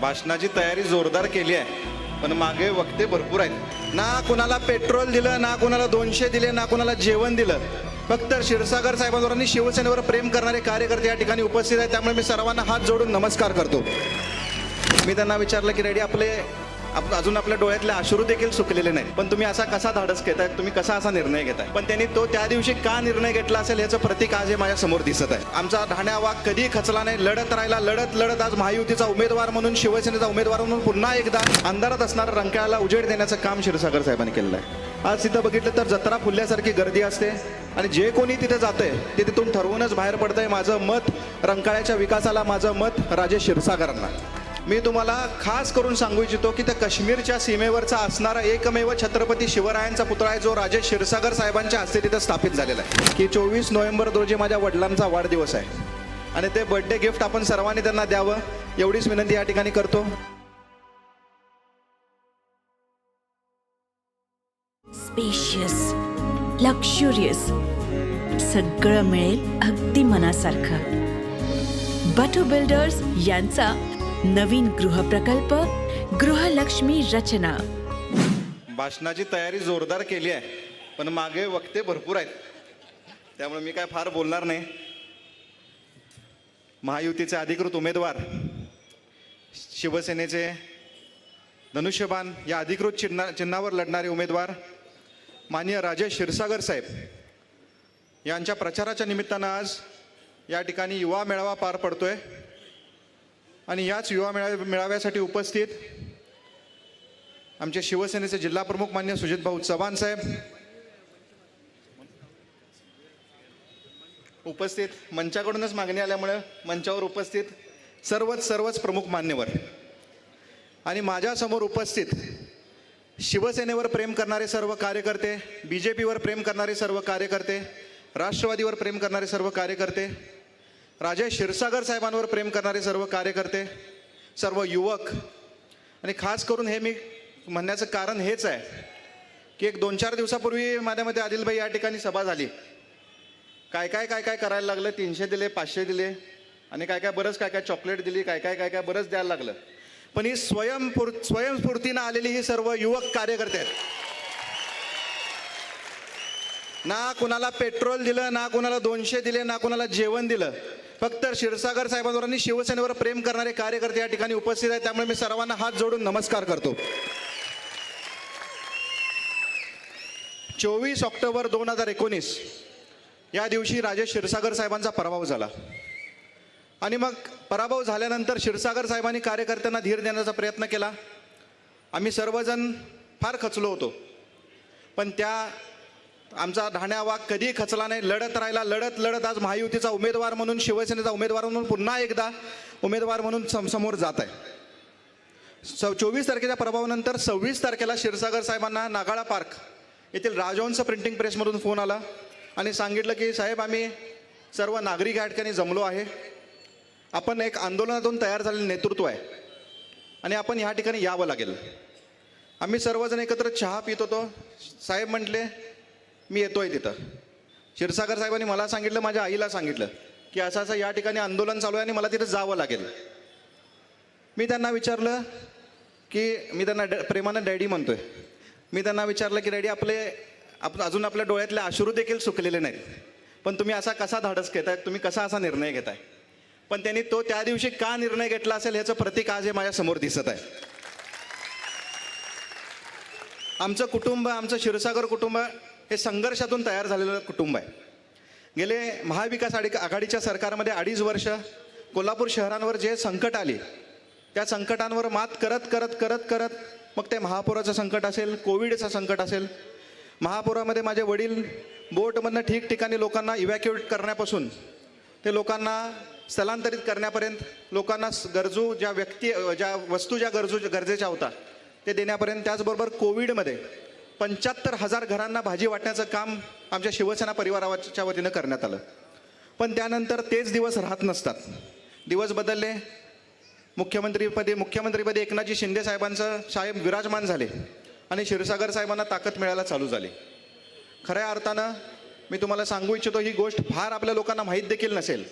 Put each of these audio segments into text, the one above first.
भाषणाची तयारी जोरदार केली आहे, पण मागे वक्ते भरपूर आहेत. ना कुणाला पेट्रोल दिलं, ना कुणाला 200 दिले, ना कुणाला जेवण दिलं. फक्त क्षीरसागर साहेबांवर आणि शिवसेनेवर प्रेम करणारे कार्यकर्ते या ठिकाणी उपस्थित आहेत. त्यामुळे मी सर्वांना हात जोडून नमस्कार करतो. मी त्यांना विचारलं की रेडी अजून आपल्या डोळ्यातले अश्रू देखील सुकलेले नाहीत, पण तुम्ही असा कसा धाडस घेताय, तुम्ही कसा असा निर्णय घेताय. पण त्यांनी तो त्या दिवशी का निर्णय घेतला असेल याचं प्रतीक आज हे माझ्या समोर दिसत आहे. आमचा ढाण्या वाघ कधी खचला नाही, लढत राहिला. लढत आज महायुतीचा उमेदवार म्हणून, शिवसेनेचा उमेदवार म्हणून पुन्हा एकदा अंधारात असणाऱ्या रंकाळ्याला उजेड देण्याचं काम क्षीरसागर साहेबांनी केलेलं आहे. आज तिथं बघितलं तर जत्रा फुलल्यासारखी गर्दी असते आणि जे कोणी तिथे जातंय ते तिथून ठरवूनच बाहेर पडतंय. माझं मत रंकाळ्याच्या विकासाला, माझं मत राजेश क्षीरसागरांना. मी तुम्हाला खास करून सांगू इच्छितो की त्या काश्मीरच्या सीमेवरचा असणारा एकमेव छत्रपती शिवरायांचा पुतळा आहे, जो राजेश क्षीरसागर साहेबांच्या हस्ते तिथं स्थापित झालेला आहे. की 24 नोव्हेंबर रोजी माझ्या वडिलांचा वाढदिवस आहे आणि ते बर्थडे गिफ्ट आपण सर्वांनी त्यांना द्यावं, एवढीच विनंती या ठिकाणी करतो. स्पेशियस, लक्झुरियस, सगळं मिळेल अगदी मनासारखं. बटू बिल्डर्स यांचा नवीन गृहप्रकल्प गृहलक्ष्मी रचना. भाषणाची तयारी जोरदार केली आहे, पण मागे वक्ते भरपूर आहेत, त्यामुळे मी काय फार बोलणार नाही. महायुतीचे अधिकृत उमेदवार, शिवसेनेचे धनुष्यबाण या अधिकृत चिन्हावर लढणारे उमेदवार माननीय राजेश क्षीरसागर साहेब यांच्या प्रचाराच्या निमित्तानं आज या ठिकाणी युवा मेळावा पार पडतोय. आणि याच युवा मेळाव्यासाठी उपस्थित आमचे शिवसेनेचे जिल्हा प्रमुख मान्य सुजितभाऊ चव्हाण साहेब उपस्थित, मंचाकडूनच मागणी आल्यामुळे मंचावर उपस्थित सर्वच प्रमुख मान्यवर आणि माझ्यासमोर उपस्थित शिवसेनेवर प्रेम करणारे सर्व कार्यकर्ते, BJPवर प्रेम करणारे सर्व कार्यकर्ते, राष्ट्रवादीवर प्रेम करणारे सर्व कार्यकर्ते, राजेश क्षीरसागर साहेबांवर प्रेम करणारे सर्व कार्यकर्ते, सर्व युवक. आणि खास करून हे मी म्हणण्याचं कारण हेच आहे की एक 2-4 दिवसापूर्वी माझ्यामध्ये आदिलभाई या ठिकाणी सभा झाली. काय करायला लागलं. 300 दिले, 500 दिले आणि बरंच काय चॉकलेट दिली, काय बरंच द्यायला लागलं. पण ही स्वयंस्फूर्तीनं आलेली ही सर्व युवक कार्यकर्ते आहेत. ना कुणाला पेट्रोल दिलं, ना कुणाला 200 दिले, ना कुणाला जेवण दिलं. फक्त क्षीरसागर साहेबांवर आणि शिवसेनेवर प्रेम करणारे कार्यकर्ते या ठिकाणी उपस्थित आहेत. त्यामुळे मी सर्वांना हात जोडून नमस्कार करतो. 24 ऑक्टोबर 2019 या दिवशी राजेश क्षीरसागर साहेबांचा पराभव झाला आणि मग पराभव झाल्यानंतर क्षीरसागर साहेबांनी कार्यकर्त्यांना धीर देण्याचा प्रयत्न केला. आम्ही सर्वजण फार खचलो होतो, पण आमचा ढाण्या वाघ कधी खचला नाही. लढत राहिला. लढत आज महायुतीचा उमेदवार म्हणून, शिवसेनेचा उमेदवार म्हणून पुन्हा एकदा उमेदवार म्हणून समोर जात आहे. 24 तारखेच्या प्रभावानंतर 26 तारखेला क्षीरसागर साहेबांना नागाळा पार्क येथील राजहंस प्रिंटिंग प्रेसमधून फोन आला आणि सांगितलं की साहेब, आम्ही सर्व नागरिक या ठिकाणी जमलो आहे. आपण एक आंदोलनातून तयार झालेलं नेतृत्व आहे आणि आपण ह्या ठिकाणी यावं लागेल. आम्ही सर्वजण एकत्र चहा पित होतो. साहेब म्हटले मी येतोय तिथं. क्षीरसागर साहेबांनी मला सांगितलं, माझ्या आईला सांगितलं की असं या ठिकाणी आंदोलन चालू आहे आणि मला तिथं जावं लागेल. मी त्यांना विचारलं की, मी त्यांना प्रेमानं डॅडी म्हणतोय. मी त्यांना विचारलं की डॅडी, अजून आपल्या डोळ्यातले अश्रू देखील सुकलेले नाहीत, पण तुम्ही असा कसा धाडस घेताय, तुम्ही कसा असा निर्णय घेताय. पण त्यांनी तो त्या दिवशी का निर्णय घेतला असेल याचं प्रतीक आज हे माझ्या समोर दिसत आहे. आमचं कुटुंब, आमचं क्षीरसागर कुटुंब हे संघर्षातून तयार झालेलं कुटुंब आहे. गेले महाविकास आघाडीच्या सरकारमध्ये 2.5 वर्ष कोल्हापूर शहरांवर जे संकट आली, त्या संकटांवर मात करत मग ते महापुराचं संकट असेल, कोविडचं संकट असेल. महापुरामध्ये माझे वडील बोटमधनं ठिकठिकाणी लोकांना इव्हॅक्युएट करण्यापासून ते लोकांना स्थलांतरित करण्यापर्यंत, लोकांना ज्या वस्तू गरजेच्या होत्या ते देण्यापर्यंत. त्याचबरोबर कोविडमध्ये 75,000 घरांना भाजी वाटण्याचं काम आमच्या शिवसेना परिवाराच्या वतीनं करण्यात आलं. पण त्यानंतर तेच दिवस राहत नसतात. दिवस बदलले. मुख्यमंत्रीपदी एकनाथजी शिंदे साहेब विराजमान झाले आणि क्षीरसागर साहेबांना ताकद मिळायला चालू झाली. खऱ्या अर्थानं मी तुम्हाला सांगू इच्छितो, ही गोष्ट फार आपल्या लोकांना माहीत देखील नसेल,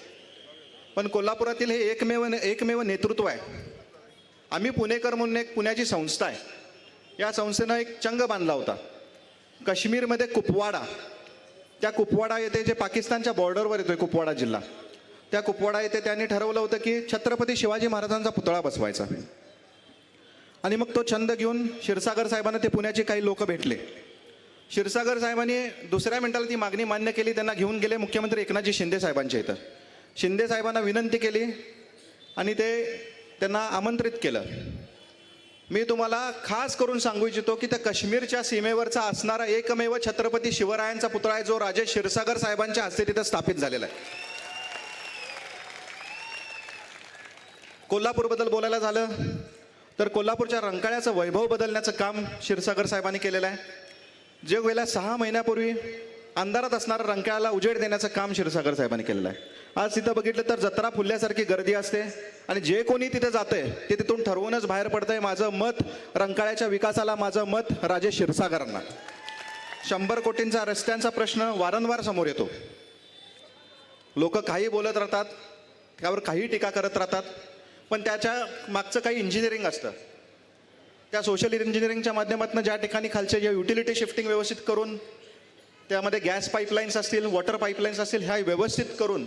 पण कोल्हापुरातील हे एकमेव नेतृत्व आहे आम्ही पुणेकर म्हणून एक पुण्याची संस्था आहे. या संस्थेनं एक चंग बांधला होता काश्मीरमध्ये कुपवाडा. त्या कुपवाडा येथे जे पाकिस्तानच्या बॉर्डरवर येतोय कुपवाडा जिल्हा, त्या कुपवाडा येथे त्यांनी ठरवलं होतं की छत्रपती शिवाजी महाराजांचा पुतळा बसवायचा. आणि मग तो छंद घेऊन क्षीरसागर साहेबांना ते पुण्याचे काही लोक भेटले. क्षीरसागर साहेबांनी दुसऱ्या मिनिटाला ती मागणी मान्य केली. त्यांना घेऊन गेले मुख्यमंत्री एकनाथजी शिंदे साहेबांच्या इथं. शिंदे साहेबांना विनंती केली आणि ते त्यांना आमंत्रित केलं. मी तुम्हाला खास करून सांगू इच्छितो की त्या काश्मीरच्या सीमेवरचा असणारा एकमेव छत्रपती शिवरायांचा पुतळा आहे जो राजे क्षीरसागर साहेबांच्या हस्ते तिथं स्थापित झालेला आहे. कोल्हापूरबद्दल बोलायला झालं तर कोल्हापूरच्या रंकाळ्याचं वैभव बदलण्याचं काम क्षीरसागर साहेबांनी केलेलं आहे. जे गेल्या 6 महिन्यापूर्वी अंधारात असणाऱ्या रंकाळ्याला उजेड देण्याचं काम क्षीरसागर साहेबांनी केलेलं आहे. आज तिथं बघितलं तर जत्रा फुलल्यासारखी गर्दी असते आणि जे कोणी तिथे जातंय ते तिथून ठरवूनच बाहेर पडतंय माझं मत रंकाळ्याच्या विकासाला, माझं मत राजे क्षीरसागरांना. 100 कोटींचा रस्त्यांचा प्रश्न वारंवार समोर येतो. लोक काही बोलत राहतात, त्यावर काही टीका करत राहतात, पण त्याच्या मागचं काही इंजिनिअरिंग असतं. त्या सोशल इंजिनिअरिंगच्या माध्यमातून ज्या ठिकाणी खालचे जे युटिलिटी शिफ्टिंग व्यवस्थित करून त्यामध्ये गॅस पाईपलाईन्स असतील, वॉटर पाईपलाईन्स असतील, ह्या व्यवस्थित करून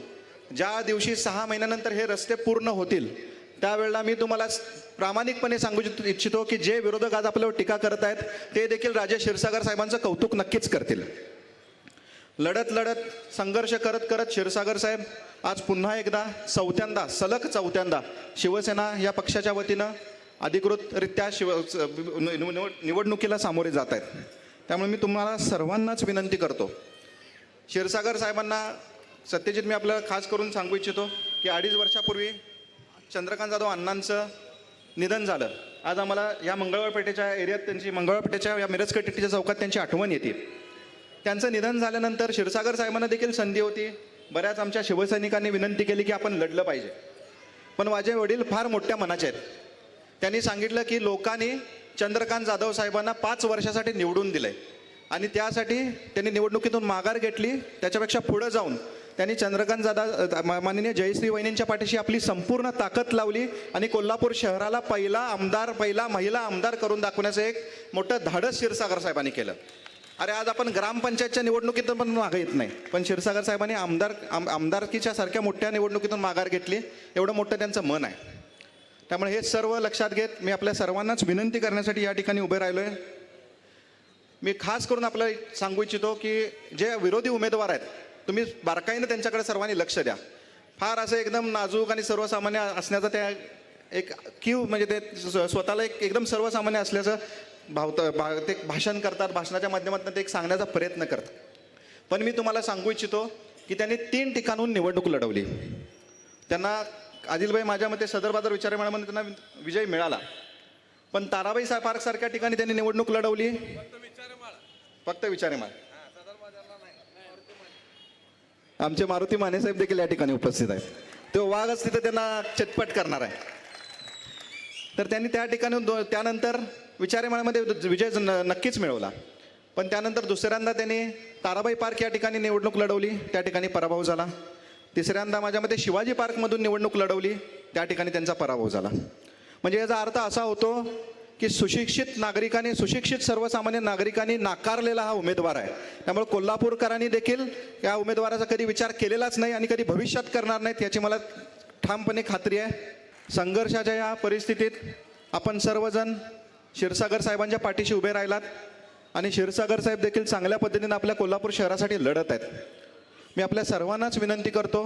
ज्या दिवशी 6 महिन्यानंतर हे रस्ते पूर्ण होतील त्यावेळेला मी तुम्हाला प्रामाणिकपणे सांगू इच्छितो की जे विरोधक आज आपल्यावर टीका करत आहेत ते देखील राजे क्षीरसागर साहेबांचं कौतुक नक्कीच करतील. लढत लढत संघर्ष करत करत क्षीरसागर साहेब आज पुन्हा एकदा सलग चौथ्यांदा शिवसेना या पक्षाच्या वतीनं अधिकृतरित्या निवडणुकीला सामोरे जात आहेत. त्यामुळे मी तुम्हाला सर्वांनाच विनंती करतो, क्षीरसागर साहेबांना सत्यजित मी आपल्याला खास करून सांगू इच्छितो की 2.5 वर्षापूर्वी चंद्रकांत जाधव अण्णांचं निधन झालं. आज आम्हाला या मंगळवारपेठेच्या एरियात त्यांची मंगळवारपेठेच्या या मिरज कटिटीच्या चौकात त्यांची आठवण येते. त्यांचं निधन झाल्यानंतर क्षीरसागर साहेबांना देखील संधी होती. बऱ्याच आमच्या शिवसैनिकांनी विनंती केली की आपण लढलं पाहिजे, पण माझे वडील फार मोठ्या मनाचे आहेत. त्यांनी सांगितलं की लोकांनी चंद्रकांत जाधव साहेबांना 5 वर्षासाठी निवडून दिले आणि त्यासाठी त्यांनी निवडणुकीतून माघार घेतली. त्याच्यापेक्षा पुढं जाऊन त्यांनी चंद्रकांत माननीय जयश्री वहिनींच्या पाठीशी आपली संपूर्ण ताकद लावली आणि कोल्हापूर शहराला पहिला महिला आमदार करून दाखवण्याचं एक मोठं धाडस क्षीरसागर साहेबांनी केलं. अरे आज आपण ग्रामपंचायतच्या निवडणुकीतून पण मागं येत नाही, पण क्षीरसागर साहेबांनी आमदारकीच्या सारख्या मोठ्या निवडणुकीतून माघार घेतली. एवढं मोठं त्यांचं मन आहे. त्यामुळे हे सर्व लक्षात घेत मी आपल्या सर्वांनाच विनंती करण्यासाठी या ठिकाणी उभे राहिलो आहे. मी खास करून आपल्याला सांगू इच्छितो की जे विरोधी उमेदवार आहेत तुम्ही बारकाईनं त्यांच्याकडे सर्वांनी लक्ष द्या. फार असं एकदम नाजूक आणि सर्वसामान्य असण्याचा त्या एक म्हणजे ते स्वतःला एकदम सर्वसामान्य असल्याचं ते भाषण करतात. भाषणाच्या माध्यमातून ते एक सांगण्याचा प्रयत्न करतात. पण मी तुम्हाला सांगू इच्छितो की त्यांनी 3 ठिकाणून निवडणूक लढवली. त्यांना आदिलभाई माझ्या मते सदर बाजार विचारमेळामध्ये त्यांना विजय मिळाला, पण ताराबाई पार्क सारख्या ठिकाणी त्यांनी निवडणूक लढवली. फक्त विचारेमाळ. आमचे मारुती माने साहेब देखील या ठिकाणी उपस्थित आहेत. तो वाघच तिथे त्यांना चटपट करणार आहे. तर त्यांनी त्या ठिकाणी त्यानंतर विचारेमाळमध्ये विजय नक्कीच मिळवला, पण त्यानंतर दुसऱ्यांदा त्यांनी ताराबाई पार्क या ठिकाणी निवडणूक लढवली, त्या ठिकाणी पराभव झाला. तिसऱ्यांदा माझ्या मते शिवाजी पार्कमधून निवडणूक लढवली, त्या ठिकाणी त्यांचा पराभव झाला. म्हणजे याचा अर्थ असा होतो की सुशिक्षित सर्वसामान्य नागरिकांनी नाकारलेला हा उमेदवार आहे. त्यामुळे कोल्हापूरकरांनी देखील या उमेदवाराचा कधी विचार केलेलाच नाही आणि कधी भविष्यात करणार नाहीत याची मला ठामपणे खात्री आहे. संघर्षाच्या या परिस्थितीत आपण सर्वजण क्षीरसागर साहेबांच्या पाठीशी उभे राहिलात आणि क्षीरसागर साहेब देखील चांगल्या पद्धतीने आपल्या कोल्हापूर शहरासाठी लढत आहेत. मी आपल्या सर्वांनाच विनंती करतो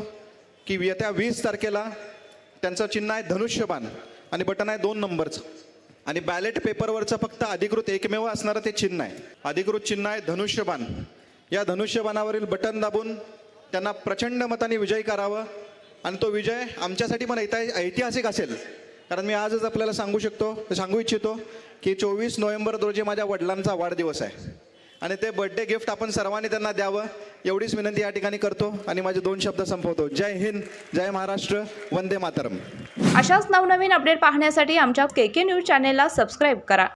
की येत्या 20 तारखेला त्यांचं चिन्ह आहे धनुष्यबाण आणि बटन आहे 2 नंबरचं आणि बॅलेट पेपरवरचं फक्त अधिकृत एकमेव असणारं ते चिन्ह आहे. अधिकृत चिन्ह आहे धनुष्यबाण. या धनुष्यबाणावरील बटन दाबून त्यांना प्रचंड मताने विजयी करावं आणि तो विजय आमच्यासाठी पण ऐतिहासिक असेल. कारण मी आजच आपल्याला सांगू इच्छितो की 24 नोव्हेंबर रोजी माझ्या वडिलांचा वाढदिवस आहे आणि ते बर्थडे गिफ्ट आपण सर्वांनी त्यांना द्यावं एवढीच विनंती या ठिकाणी करतो आणि माझे 2 शब्द संपवतो. जय हिंद, जय महाराष्ट्र, वंदे मातरम. अशाच नवनवीन अपडेट पाहण्यासाठी आमच्या KK न्यूज चॅनेलला सबस्क्राईब करा.